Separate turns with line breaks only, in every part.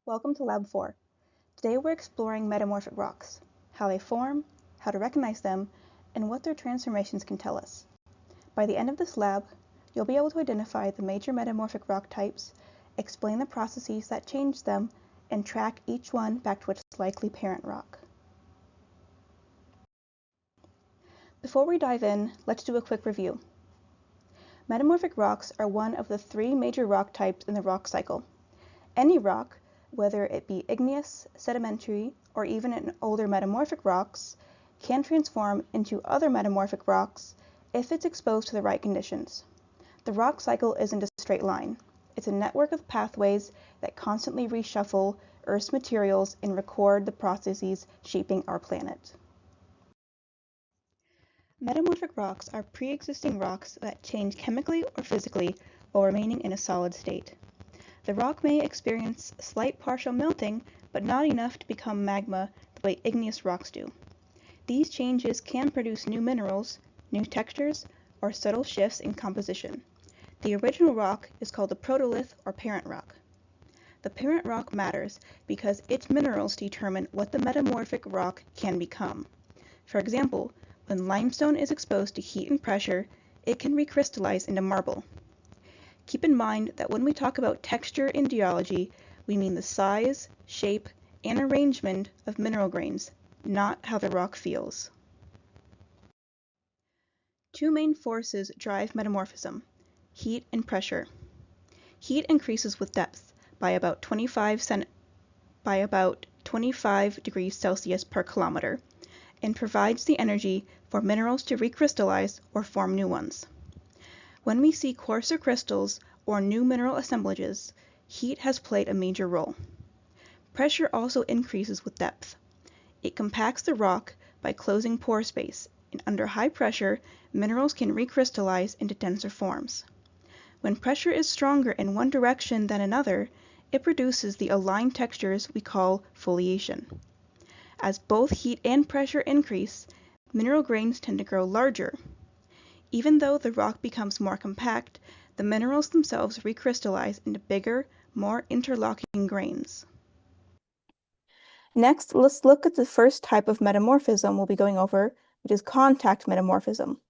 Welcome to Lab 4. Today we're exploring metamorphic rocks, how they form, how to recognize them, and what their transformations can tell us. By the end of this lab, you'll be able to identify the major metamorphic rock types, explain the processes that change them, and track each one back to its likely parent rock. Before we dive in, let's do a quick review. Metamorphic rocks are one of the three major rock types in the rock cycle. Any rock, whether it be igneous, sedimentary, or even in older metamorphic rocks, can transform into other metamorphic rocks if it's exposed to the right conditions. The rock cycle isn't a straight line. It's a network of pathways that constantly reshuffle Earth's materials and record the processes shaping our planet. Metamorphic rocks are pre-existing rocks that change chemically or physically while remaining in a solid state. The rock may experience slight partial melting, but not enough to become magma the way igneous rocks do. These changes can produce new minerals, new textures, or subtle shifts in composition. The original rock is called the protolith or parent rock. The parent rock matters because its minerals determine what the metamorphic rock can become. For example, when limestone is exposed to heat and pressure, it can recrystallize into marble. Keep in mind that when we talk about texture in geology, we mean the size, shape, and arrangement of mineral grains, not how the rock feels. Two main forces drive metamorphism: heat and pressure. Heat increases with depth by about 25 degrees Celsius per kilometer and provides the energy for minerals to recrystallize or form new ones. When we see coarser crystals or new mineral assemblages, heat has played a major role. Pressure also increases with depth. It compacts the rock by closing pore space, and under high pressure, minerals can recrystallize into denser forms. When pressure is stronger in one direction than another, it produces the aligned textures we call foliation. As both heat and pressure increase, mineral grains tend to grow larger. Even though the rock becomes more compact, the minerals themselves recrystallize into bigger, more interlocking grains. Next, let's look at the first type of metamorphism we'll be going over, which is contact metamorphism.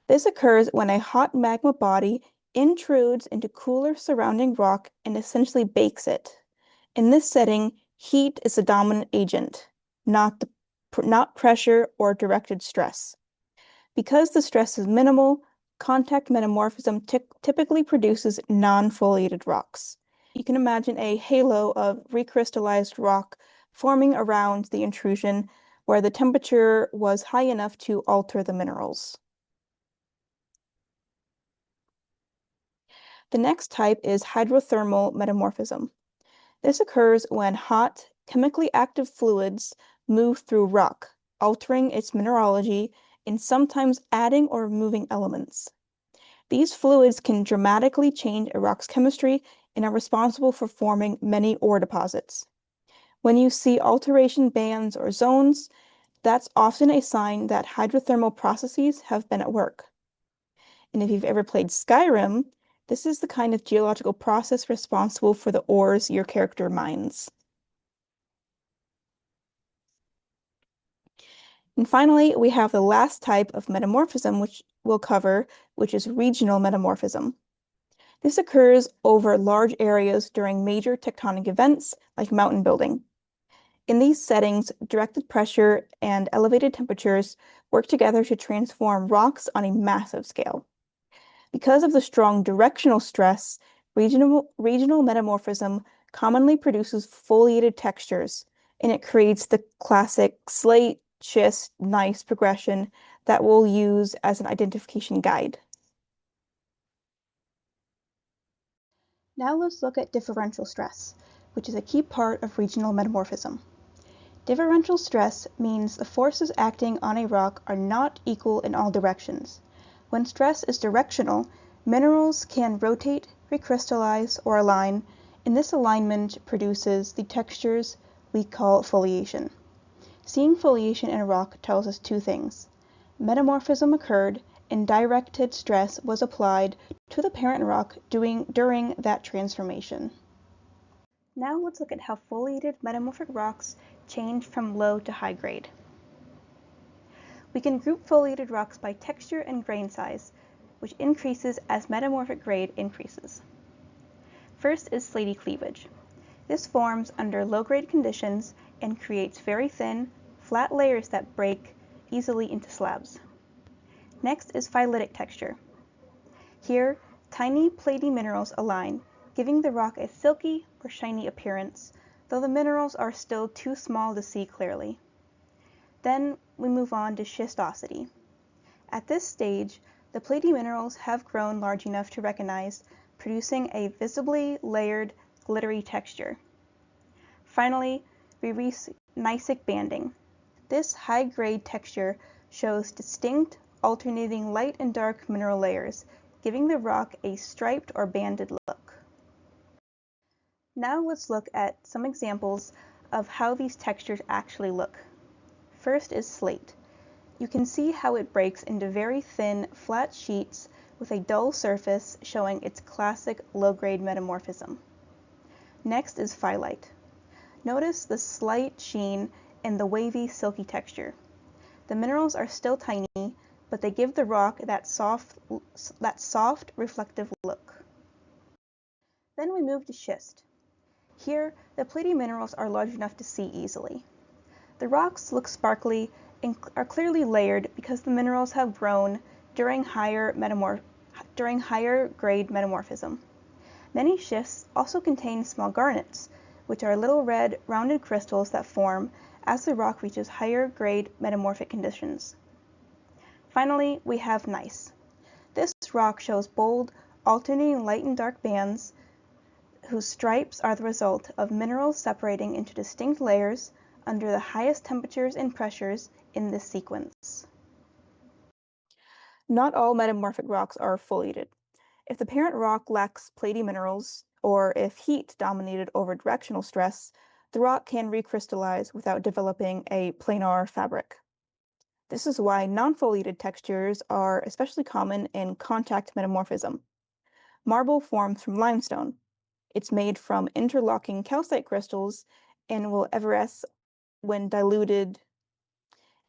This occurs when a hot magma body intrudes into cooler surrounding rock and essentially bakes it. In this setting, heat is the dominant agent, not pressure or directed stress. Because the stress is minimal, contact metamorphism typically produces non-foliated rocks. You can imagine a halo of recrystallized rock forming around the intrusion where the temperature was high enough to alter the minerals. The next type is hydrothermal metamorphism. This occurs when hot, chemically active fluids move through rock, altering its mineralogy and sometimes adding or removing elements. These fluids can dramatically change a rock's chemistry and are responsible for forming many ore deposits. When you see alteration bands or zones, that's often a sign that hydrothermal processes have been at work. And if you've ever played Skyrim, this is the kind of geological process responsible for the ores your character mines. And finally, we have the last type of metamorphism which we'll cover, which is regional metamorphism. This occurs over large areas during major tectonic events like mountain building. In these settings, directed pressure and elevated temperatures work together to transform rocks on a massive scale. Because of the strong directional stress, regional metamorphism commonly produces foliated textures, and it creates the classic slate, schist, gneiss progression that we'll use as an identification guide. Now let's look at differential stress, which is a key part of regional metamorphism. Differential stress means the forces acting on a rock are not equal in all directions. When stress is directional, minerals can rotate, recrystallize, or align, and this alignment produces the textures we call foliation. Seeing foliation in a rock tells us two things. Metamorphism occurred and directed stress was applied to the parent rock during that transformation. Now let's look at how foliated metamorphic rocks change from low to high grade. We can group foliated rocks by texture and grain size, which increases as metamorphic grade increases. First is slaty cleavage. This forms under low-grade conditions and creates very thin, flat layers that break easily into slabs. Next is phylitic texture. Here, tiny platy minerals align, giving the rock a silky or shiny appearance, though the minerals are still too small to see clearly. Then we move on to schistosity. At this stage, the platy minerals have grown large enough to recognize, producing a visibly layered, glittery texture. Finally, we reach gneissic banding. This high-grade texture shows distinct, alternating light and dark mineral layers, giving the rock a striped or banded look. Now let's look at some examples of how these textures actually look. First is slate. You can see how it breaks into very thin, flat sheets with a dull surface showing its classic low-grade metamorphism. Next is phyllite. Notice the slight sheen and the wavy, silky texture. The minerals are still tiny, but they give the rock that soft, reflective look. Then we move to schist. Here, the platy minerals are large enough to see easily. The rocks look sparkly and are clearly layered because the minerals have grown during higher grade metamorphism. Many schists also contain small garnets, which are little red, rounded crystals that form as the rock reaches higher grade metamorphic conditions. Finally, we have gneiss. This rock shows bold, alternating light and dark bands whose stripes are the result of minerals separating into distinct layers under the highest temperatures and pressures in this sequence. Not all metamorphic rocks are foliated. If the parent rock lacks platy minerals, or if heat dominated over directional stress, the rock can recrystallize without developing a planar fabric. This is why non-foliated textures are especially common in contact metamorphism. Marble forms from limestone. It's made from interlocking calcite crystals and will effervesce when diluted.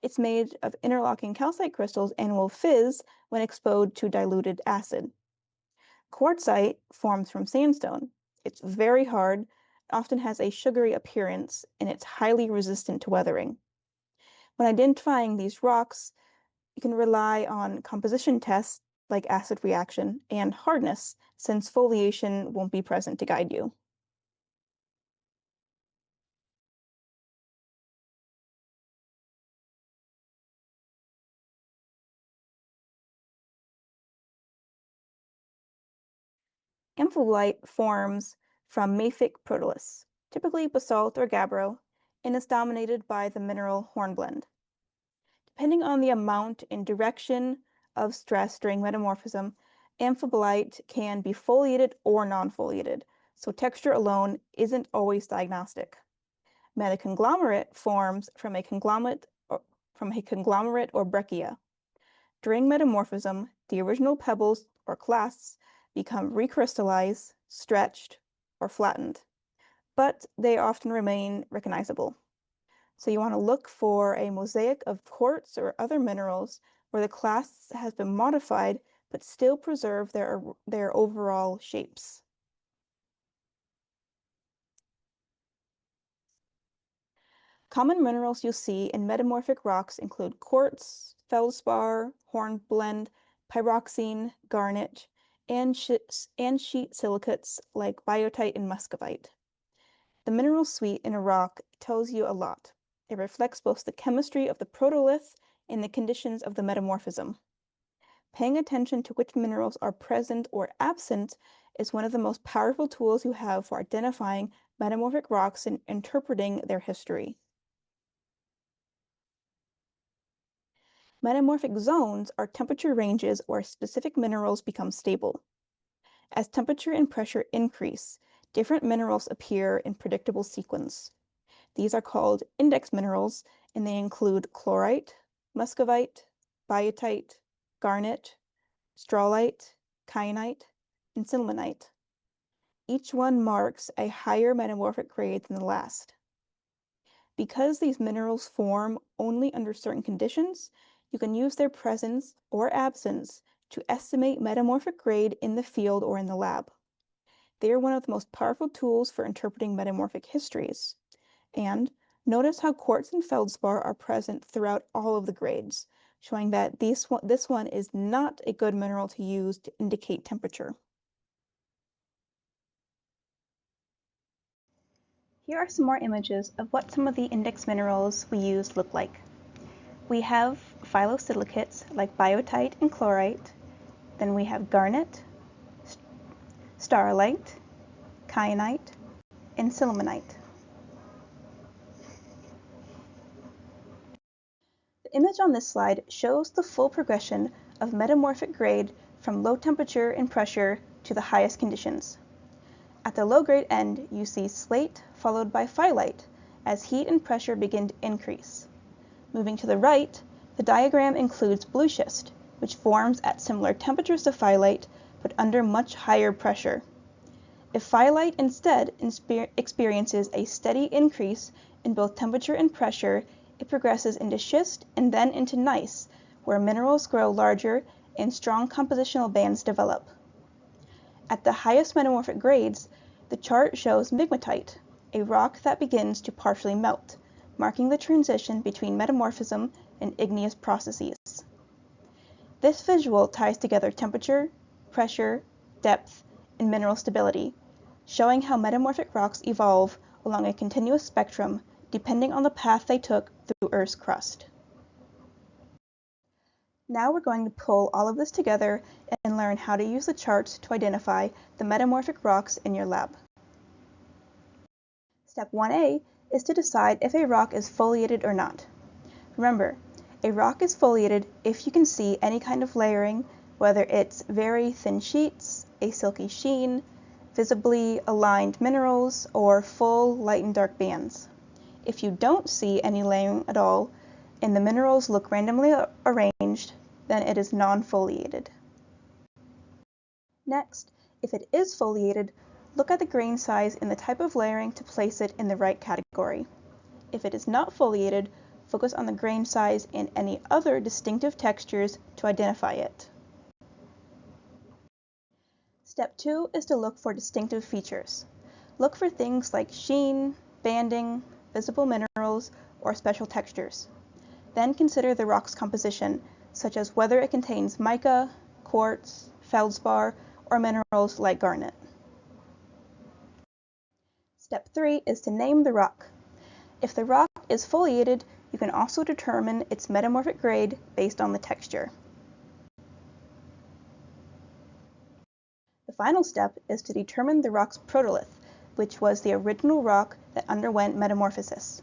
It's made of interlocking calcite crystals and will fizz when exposed to diluted acid. Quartzite forms from sandstone. It's very hard, often has a sugary appearance, and it's highly resistant to weathering. When identifying these rocks, you can rely on composition tests like acid reaction and hardness, since foliation won't be present to guide you. Amphibolite forms from mafic protoliths, typically basalt or gabbro, and is dominated by the mineral hornblende. Depending on the amount and direction of stress during metamorphism, amphibolite can be foliated or non-foliated, so texture alone isn't always diagnostic. Metaconglomerate forms from a conglomerate or breccia. During metamorphism, the original pebbles or clasts become recrystallized, stretched, or flattened, but they often remain recognizable. So you want to look for a mosaic of quartz or other minerals where the clasts has been modified but still preserve their overall shapes. Common minerals you'll see in metamorphic rocks include quartz, feldspar, hornblende, pyroxene, garnet, and sheet silicates like biotite and muscovite. The mineral suite in a rock tells you a lot. It reflects both the chemistry of the protolith and the conditions of the metamorphism. Paying attention to which minerals are present or absent is one of the most powerful tools you have for identifying metamorphic rocks and interpreting their history. Metamorphic zones are temperature ranges where specific minerals become stable. As temperature and pressure increase, different minerals appear in predictable sequence. These are called index minerals, and they include chlorite, muscovite, biotite, garnet, strawlite, kyanite, and sillimanite. Each one marks a higher metamorphic grade than the last. Because these minerals form only under certain conditions, you can use their presence or absence to estimate metamorphic grade in the field or in the lab. They are one of the most powerful tools for interpreting metamorphic histories. And notice how quartz and feldspar are present throughout all of the grades, showing that this one is not a good mineral to use to indicate temperature. Here are some more images of what some of the index minerals we use look like. We have phyllosilicates like biotite and chlorite. Then we have garnet, starlite, kyanite, and sillimanite. The image on this slide shows the full progression of metamorphic grade from low temperature and pressure to the highest conditions. At the low grade end, you see slate followed by phyllite as heat and pressure begin to increase. Moving to the right, the diagram includes blue schist, which forms at similar temperatures to phyllite but under much higher pressure. If phyllite instead experiences a steady increase in both temperature and pressure, it progresses into schist and then into gneiss, where minerals grow larger and strong compositional bands develop. At the highest metamorphic grades, the chart shows migmatite, a rock that begins to partially melt, marking the transition between metamorphism and igneous processes. This visual ties together temperature, pressure, depth, and mineral stability, showing how metamorphic rocks evolve along a continuous spectrum depending on the path they took through Earth's crust. Now we're going to pull all of this together and learn how to use the charts to identify the metamorphic rocks in your lab. Step 1A is to decide if a rock is foliated or not. Remember, a rock is foliated if you can see any kind of layering, whether it's very thin sheets, a silky sheen, visibly aligned minerals, or full light and dark bands. If you don't see any layering at all, and the minerals look randomly arranged, then it is non-foliated. Next, if it is foliated, look at the grain size and the type of layering to place it in the right category. If it is not foliated, focus on the grain size and any other distinctive textures to identify it. Step 2 is to look for distinctive features. Look for things like sheen, banding, visible minerals, or special textures. Then consider the rock's composition, such as whether it contains mica, quartz, feldspar, or minerals like garnet. Step 3 is to name the rock. If the rock is foliated, you can also determine its metamorphic grade based on the texture. The final step is to determine the rock's protolith, which was the original rock that underwent metamorphosis.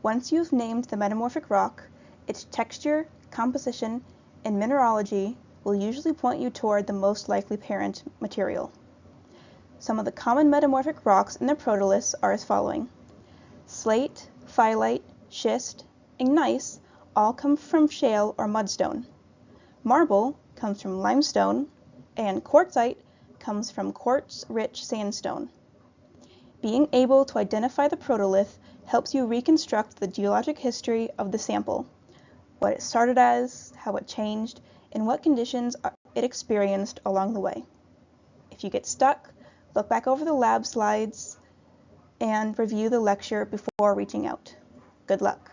Once you've named the metamorphic rock, its texture, composition, and mineralogy will usually point you toward the most likely parent material. Some of the common metamorphic rocks in the protoliths are as following. Slate, phyllite, schist, and gneiss all come from shale or mudstone. Marble comes from limestone, and quartzite comes from quartz-rich sandstone. Being able to identify the protolith helps you reconstruct the geologic history of the sample, what it started as, how it changed, and what conditions it experienced along the way. If you get stuck, look back over the lab slides and review the lecture before reaching out. Good luck.